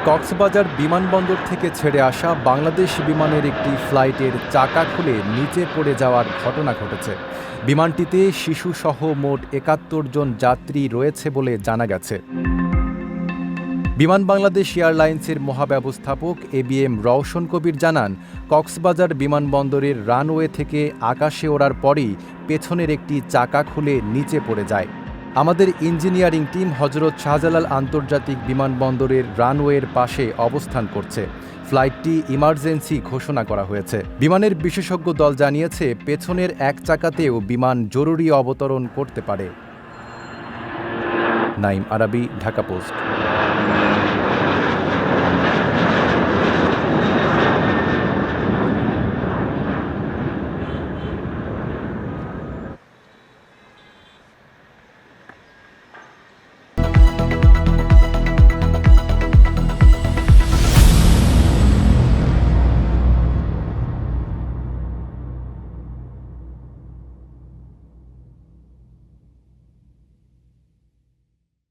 কক্সবাজার বিমানবন্দর থেকে ছেড়ে আসা বাংলাদেশ বিমানের একটি ফ্লাইটের চাকা খুলে নিচে পড়ে যাওয়ার ঘটনা ঘটেছে। বিমানটিতে শিশুসহ মোট ৭১ জন যাত্রী রয়েছে বলে জানা গেছে। বিমান বাংলাদেশ এয়ারলাইন্সের মহাব্যবস্থাপক এবিএম রওশন কবির জানান, কক্সবাজার বিমানবন্দরের রানওয়ে থেকে আকাশে ওড়ার পরই পেছনের একটি চাকা খুলে নিচে পড়ে যায়। আমাদের ইঞ্জিনিয়ারিং টিম হজরত শাহজালাল আন্তর্জাতিক বিমানবন্দরের রানওয়ের পাশে অবস্থান করছে। ফ্লাইটটি ইমার্জেন্সি ঘোষণা করা হয়েছে। বিমানের বিশেষজ্ঞ দল জানিয়েছে, পেছনের এক চাকাতেও বিমান জরুরি অবতরণ করতে পারে। নাইম আরাবী, ঢাকা পোস্ট।